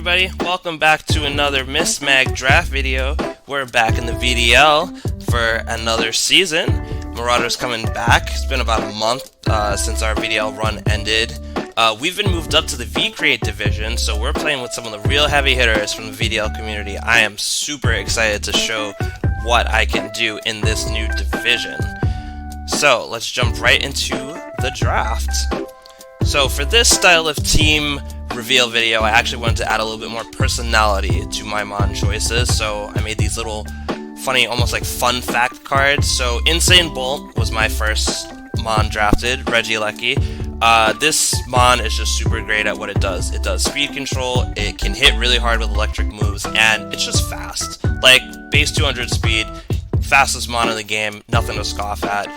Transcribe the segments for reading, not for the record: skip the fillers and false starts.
everybody, welcome back to another Mismag draft video. We're back in the VDL for another season. Marauders coming back. It's been about a month since our VDL run ended. We've been moved up to the V-Create division, so we're playing with some of the real heavy hitters from the VDL community. I am super excited to show what I can do in this new division. So let's jump right into the draft. So for this style of team reveal video, I actually wanted to add a little bit more personality to my Mon choices, so I made these little funny, almost like fun fact cards. So Insane Bolt was my first Mon drafted, Regieleki. This Mon is just super great at what it does. It does speed control, it can hit really hard with electric moves, and it's just fast. Like, base 200 speed, fastest Mon in the game, nothing to scoff at.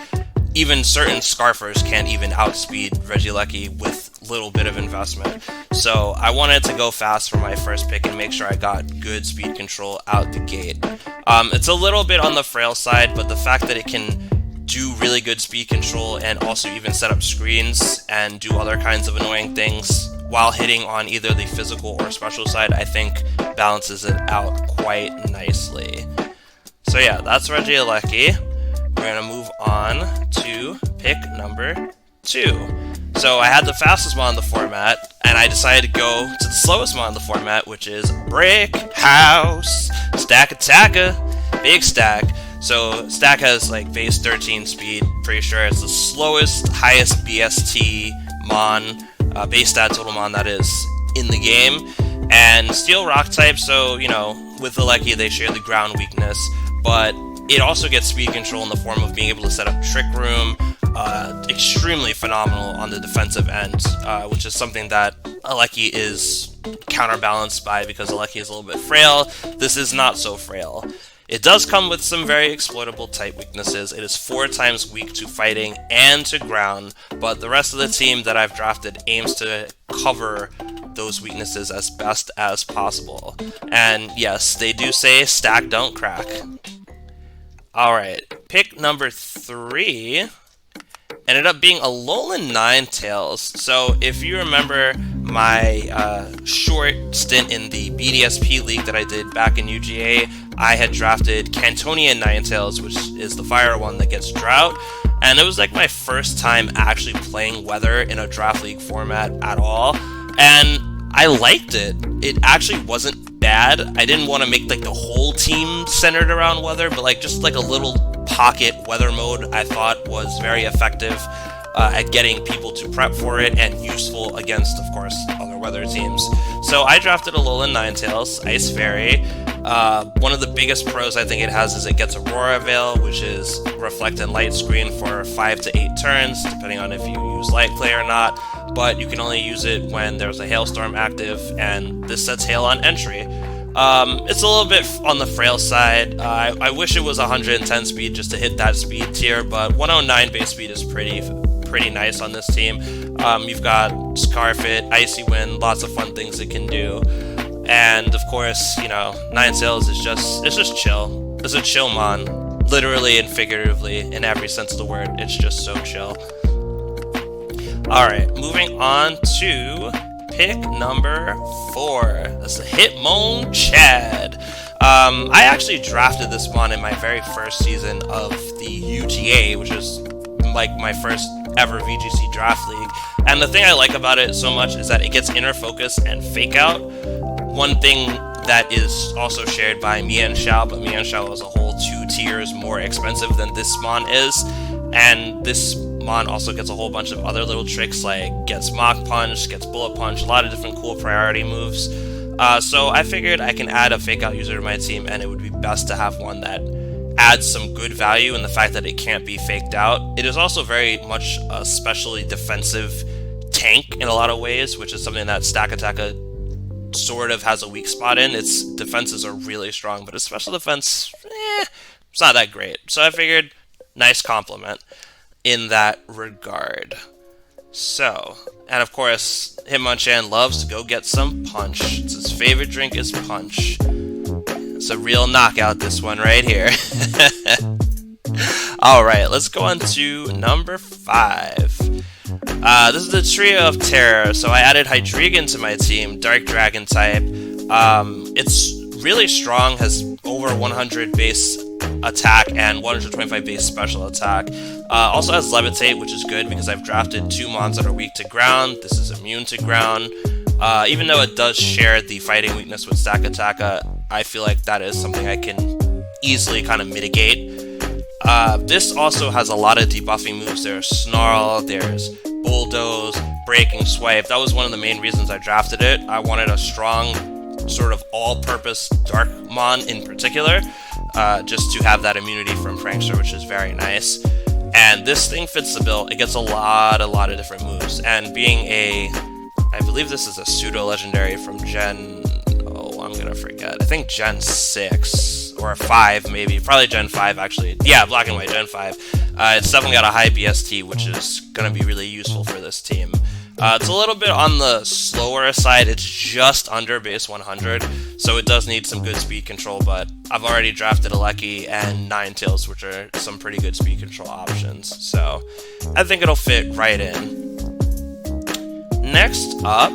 Even certain Scarfers can't even outspeed Regieleki with little bit of investment. So I wanted to go fast for my first pick and make sure I got good speed control out the gate. It's a little bit on the frail side, but the fact that it can do really good speed control and also even set up screens and do other kinds of annoying things while hitting on either the physical or special side, I think balances it out quite nicely. So yeah, that's Regieleki. We're going to move on to pick number 2. So I had the fastest Mon in the format, and I decided to go to the slowest Mon in the format, which is Brick House. Stack Attacker, big stack. So stack has like base 13 speed, pretty sure it's the slowest, highest BST Mon, base stat total Mon that is in the game. And Steel Rock type, so you know, with the Lecky they share the ground weakness, but it also gets speed control in the form of being able to set up Trick Room, extremely phenomenal on the defensive end, which is something that Aleki is counterbalanced by because Aleki is a little bit frail. This is not so frail. It does come with some very exploitable type weaknesses. It is 4 times weak to fighting and to ground, but the rest of the team that I've drafted aims to cover those weaknesses as best as possible. And yes, they do say stack don't crack. Alright, pick number 3 ended up being Alolan Ninetales. So if you remember my short stint in the BDSP league that I did back in UGA, I had drafted Cantonian Ninetales, which is the fire one that gets drought, and it was like my first time actually playing weather in a draft league format at all, and I liked it. It actually wasn't bad. I didn't want to make like the whole team centered around weather, but like just like a little pocket weather mode I thought was very effective at getting people to prep for it and useful against, of course, other weather teams. So I drafted Alolan Ninetales, Ice Fairy. One of the biggest pros I think it has is it gets Aurora Veil, which is reflect and light screen for 5 to 8 turns, depending on if you use Light Clay or not, but you can only use it when there's a Hailstorm active, and this sets Hail on entry. It's a little bit on the frail side. I wish it was 110 speed just to hit that speed tier, but 109 base speed is pretty nice on this team. You've got Scarf It, Icy Wind, lots of fun things it can do. And of course, you know, Ninetales is just chill. It's a chill Mon, literally and figuratively, in every sense of the word. It's just so chill. Alright, moving on to pick number 4. That's the Hitmon Chad. I actually drafted this Mon in my very first season of the UGA, which is like my first ever VGC draft league. And the thing I like about it so much is that it gets inner focus and fake out. One thing that is also shared by Mian Xiao, but Mian Xiao is a whole 2 tiers more expensive than this Mon is. And this Mon also gets a whole bunch of other little tricks, like gets Mach Punch, gets Bullet Punch, a lot of different cool priority moves. So I figured I can add a fake out user to my team, and it would be best to have one that adds some good value in the fact that it can't be faked out. It is also very much a specially defensive tank in a lot of ways, which is something that Stack Attacker sort of has a weak spot in. Its defenses are really strong, but its special defense, it's not that great. So I figured, nice compliment in that regard. So, and of course, Hitmonchan loves to go get some punch. It's his favorite drink is punch. It's a real knockout, this one right here. Alright, let's go on to number 5. This is the Trio of Terror, so I added Hydreigon to my team, Dark Dragon type. It's really strong, has over 100 base attack and 125 base special attack. Also has levitate, which is good because I've drafted 2 mons that are weak to ground. This is immune to ground. Even though it does share the fighting weakness with Stakataka, I feel like that is something I can easily kind of mitigate. This also has a lot of debuffing moves. There's Snarl, there's Bulldoze, Breaking Swipe. That was one of the main reasons I drafted it. I wanted a strong, sort of all-purpose Dark Mon in particular, just to have that immunity from Prankster, which is very nice. And this thing fits the bill. It gets a lot of different moves. And being I believe this is a pseudo-legendary from Gen... Oh, I'm gonna forget. I think Gen 6 or 5, maybe. Probably Gen 5, actually. Yeah, Black and White, Gen 5. It's definitely got a high BST, which is gonna be really useful for this team. It's a little bit on the slower side. It's just under base 100, so it does need some good speed control, but I've already drafted Aleki and Ninetales, which are some pretty good speed control options, so I think it'll fit right in. Next up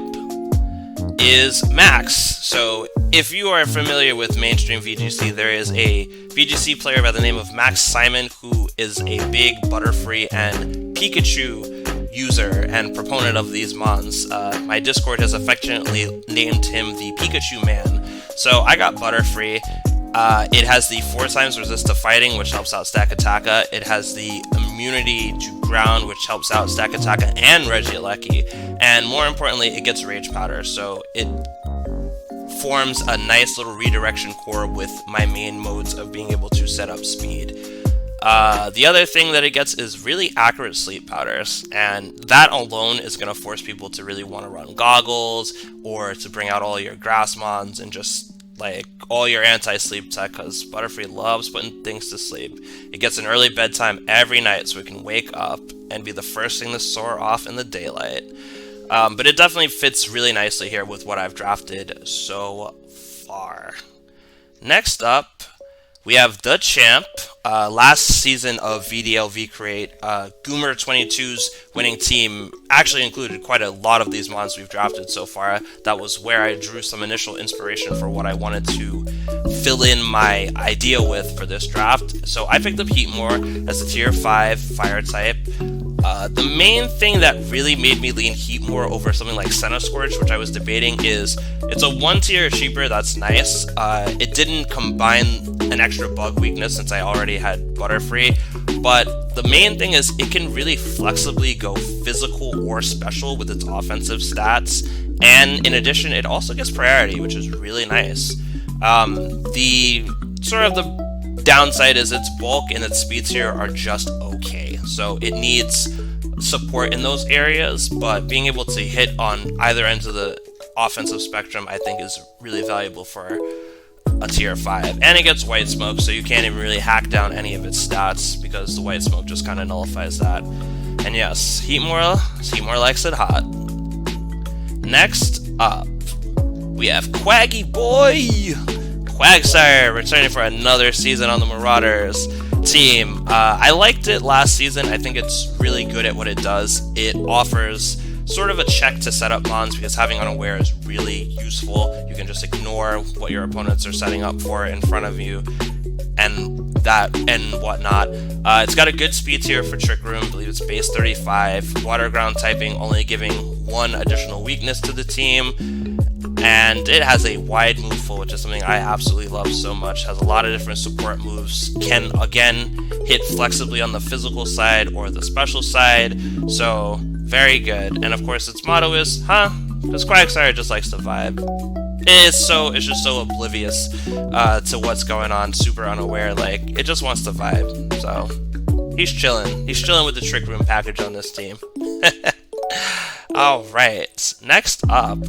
is Max. So if you are familiar with mainstream VGC, there is a VGC player by the name of Max Simon who is a big Butterfree and Pikachu user and proponent of these mons. My Discord has affectionately named him the Pikachu Man. So I got Butterfree. It has the 4 times resist to fighting, which helps out Stakataka. It has the immunity to ground, which helps out Stakataka and Regieleki. And more importantly, it gets Rage Powder, so it forms a nice little redirection core with my main modes of being able to set up speed. The other thing that it gets is really accurate sleep powders, and that alone is going to force people to really want to run goggles or to bring out all your grass mons and just like all your anti-sleep tech, because Butterfree loves putting things to sleep. It gets an early bedtime every night so it can wake up and be the first thing to soar off in the daylight. But it definitely fits really nicely here with what I've drafted so far. Next up, we have the champ. Last season of VDL V-Create, Goomer 22's winning team actually included quite a lot of these mons we've drafted so far. That was where I drew some initial inspiration for what I wanted to fill in my idea with for this draft. So I picked up Heatmore as a tier 5 fire type. The main thing that really made me lean Heatmore over something like Centiskorch, which I was debating, is it's a 1 tier cheaper. That's nice. It didn't combine an extra bug weakness since I already had Butterfree, but the main thing is it can really flexibly go physical or special with its offensive stats, and in addition it also gets priority, which is really nice. The sort of the downside is its bulk and its speeds here are just okay, so it needs support in those areas, but being able to hit on either ends of the offensive spectrum I think is really valuable for a tier 5. And it gets White Smoke, so you can't even really hack down any of its stats because the White Smoke just kind of nullifies that. And yes, Heatmore likes it hot. Next up, we have Quaggy Boy! Quagsire returning for another season on the Marauders team. I liked it last season. I think it's really good at what it does. It offers sort of a check to set up mons because having Unaware is really useful. You can just ignore what your opponents are setting up for in front of you and whatnot. It's got a good speed tier for Trick Room. I believe it's base 35. Water Ground typing, only giving 1 additional weakness to the team. And it has a wide move pool, which is something I absolutely love so much. Has a lot of different support moves. Can, again, hit flexibly on the physical side or the special side. So, very good. And of course, its motto is, because Quagsire just likes to vibe. It's just so oblivious to what's going on, super unaware. Like, it just wants to vibe. So, he's chilling. He's chilling with the Trick Room package on this team. Alright, next up,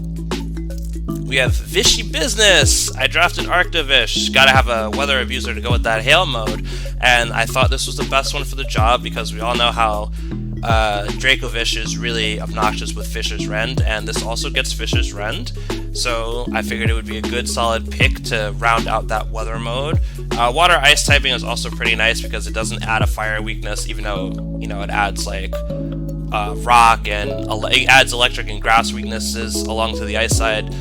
we have Vishy Business. I drafted Arctovish. Gotta have a Weather Abuser to go with that Hail mode. And I thought this was the best one for the job because we all know how Dracovish is really obnoxious with Fisher's Rend, and this also gets Fisher's Rend. So I figured it would be a good solid pick to round out that weather mode. Water Ice typing is also pretty nice because it doesn't add a fire weakness, even though, you know, it adds like rock and it adds electric and grass weaknesses along to the ice side.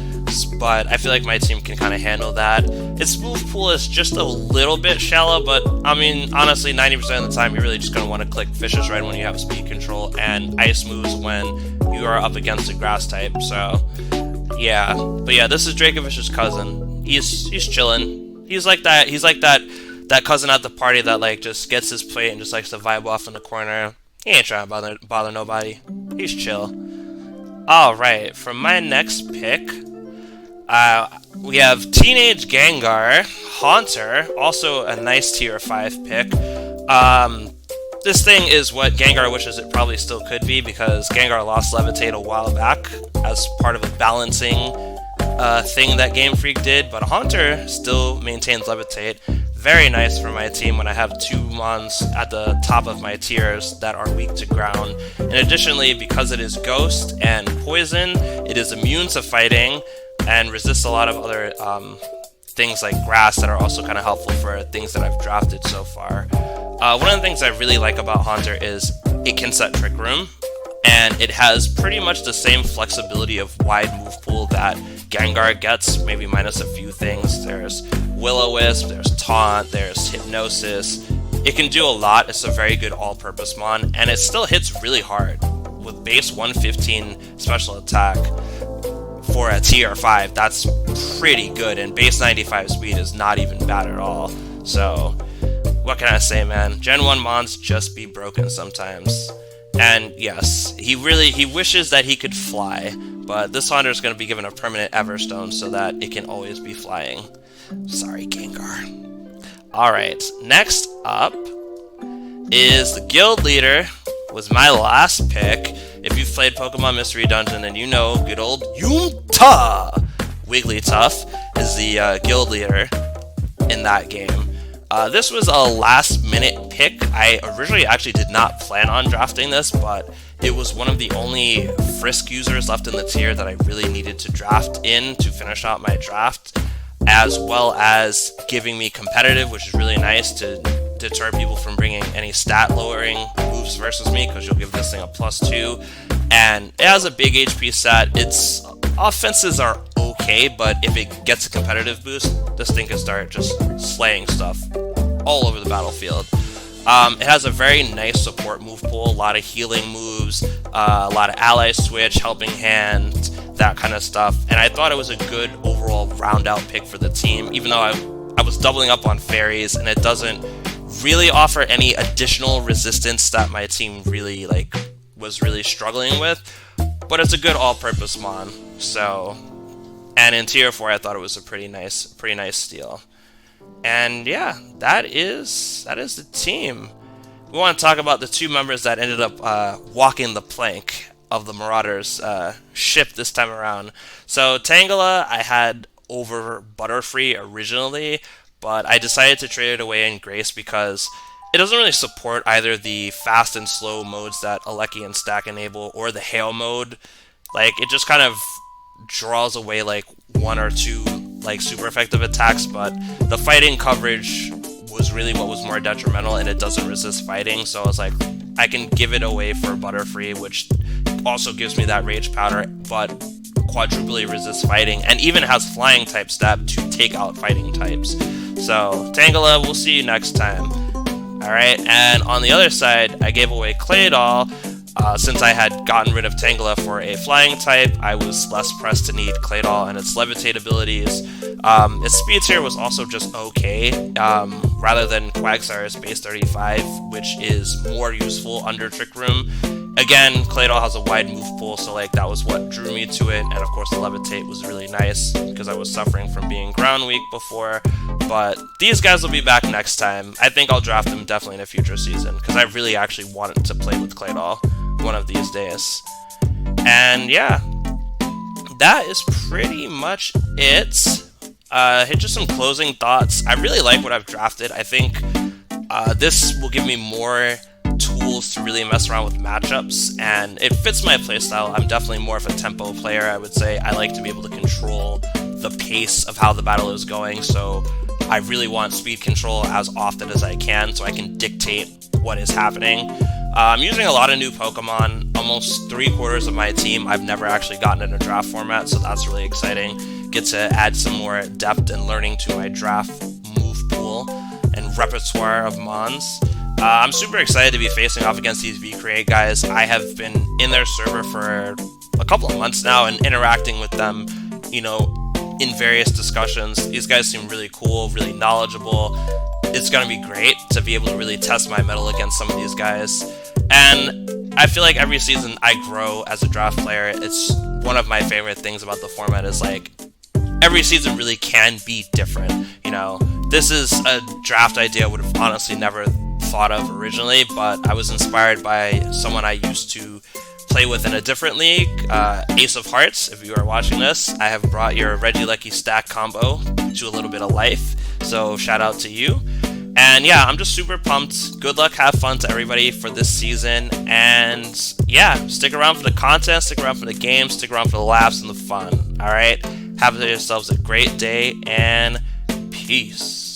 but I feel like my team can kind of handle that. Its move pool is just a little bit shallow, but I mean, honestly, 90% of the time, you're really just going to want to click Vicious Red when you have speed control, and Ice moves when you are up against a grass type, so yeah. But yeah, this is Dracovish's cousin. He's chilling. He's like that cousin at the party that like just gets his plate and just likes to vibe off in the corner. He ain't trying to bother nobody. He's chill. Alright, for my next pick, we have Teenage Gengar, Haunter, also a nice tier 5 pick. This thing is what Gengar wishes it probably still could be, because Gengar lost Levitate a while back as part of a balancing thing that Game Freak did, but Haunter still maintains Levitate. Very nice for my team when I have 2 mons at the top of my tiers that are weak to ground. And additionally, because it is Ghost and Poison, it is immune to fighting and resists a lot of other things like Grass that are also kind of helpful for things that I've drafted so far. One of the things I really like about Haunter is it can set Trick Room, and it has pretty much the same flexibility of wide move pool that Gengar gets, maybe minus a few things. There's Will-O-Wisp, there's Taunt, there's Hypnosis. It can do a lot. It's a very good all-purpose mon, and it still hits really hard. With base 115 special attack for a tier 5, that's pretty good, and base 95 speed is not even bad at all. So what can I say, man? Gen 1 mons just be broken sometimes. And yes, he wishes that he could fly, but this Haunter is going to be given a permanent Everstone so that it can always be flying. Sorry, Gengar. Alright, next up is the Guild Leader, was my last pick. If you've played Pokemon Mystery Dungeon, then you know good old Yunta! Wigglytuff is the Guild Leader in that game. This was a last-minute pick. I originally actually did not plan on drafting this, but it was one of the only Frisk users left in the tier that I really needed to draft in to finish out my draft, as well as giving me competitive, which is really nice to deter people from bringing any stat-lowering moves versus me, because you'll give this thing a +2. And it has a big HP set. Its offenses are okay, but if it gets a competitive boost, this thing can start just slaying stuff all over the battlefield. It has a very nice support move pool, a lot of healing moves, a lot of ally switch, helping hand, that kind of stuff. And I thought it was a good overall round out pick for the team, even though I was doubling up on fairies, and it doesn't really offer any additional resistance that my team really was really struggling with. But it's a good all-purpose mon. So, and in tier 4, I thought it was a pretty nice steal. And yeah, that is the team. We want to talk about the 2 members that ended up walking the plank of the Marauders ship this time around. So Tangela, I had over Butterfree originally, but I decided to trade it away in Grace because it doesn't really support either the fast and slow modes that Alecki and Stack enable, or the Hail mode. Like, it just kind of draws away like 1 or 2 like super effective attacks, but the fighting coverage was really what was more detrimental, and it doesn't resist fighting. So I was like, I can give it away for Butterfree, which also gives me that Rage Powder, but quadruply resists fighting, and even has flying type stab to take out fighting types. So Tangela, we'll see you next time. Alright, and on the other side, I gave away Claydol. Since I had gotten rid of Tangela for a flying type, I was less pressed to need Claydol and its levitate abilities. Its speed tier was also just okay, rather than Quagsire's base 35, which is more useful under Trick Room. Again, Claydol has a wide move pool, so like that was what drew me to it, and of course the levitate was really nice because I was suffering from being ground weak before. But these guys will be back next time. I think I'll draft them definitely in a future season, because I really actually wanted to play with Claydol one of these days. And yeah, that is pretty much it. Hit just some closing thoughts. I really like what I've drafted. I think this will give me more tools to really mess around with matchups, and it fits my playstyle. I'm definitely more of a tempo player, I would say. I like to be able to control the pace of how the battle is going, so I really want speed control as often as I can so I can dictate what is happening. I'm using a lot of new Pokemon. Almost 3/4 of my team I've never actually gotten in a draft format, so that's really exciting. get to add some more depth and learning to my draft move pool and repertoire of mons. I'm super excited to be facing off against these VCreate guys. I have been in their server for a couple of months now and interacting with them, you know, in various discussions. These guys seem really cool, really knowledgeable. It's going to be great to be able to really test my mettle against some of these guys. And I feel like every season I grow as a draft player. It's one of my favorite things about the format is like every season really can be different. You know, this is a draft idea I would have honestly never thought of originally, but I was inspired by someone I used to play with in a different league, Ace of Hearts. If you are watching this, I have brought your Regieleki stack combo to a little bit of life, so shout out to you. And yeah, I'm just super pumped. Good luck, have fun to everybody for this season, and yeah, stick around for the content, stick around for the games, stick around for the laughs and the fun. Alright, have yourselves a great day, and peace.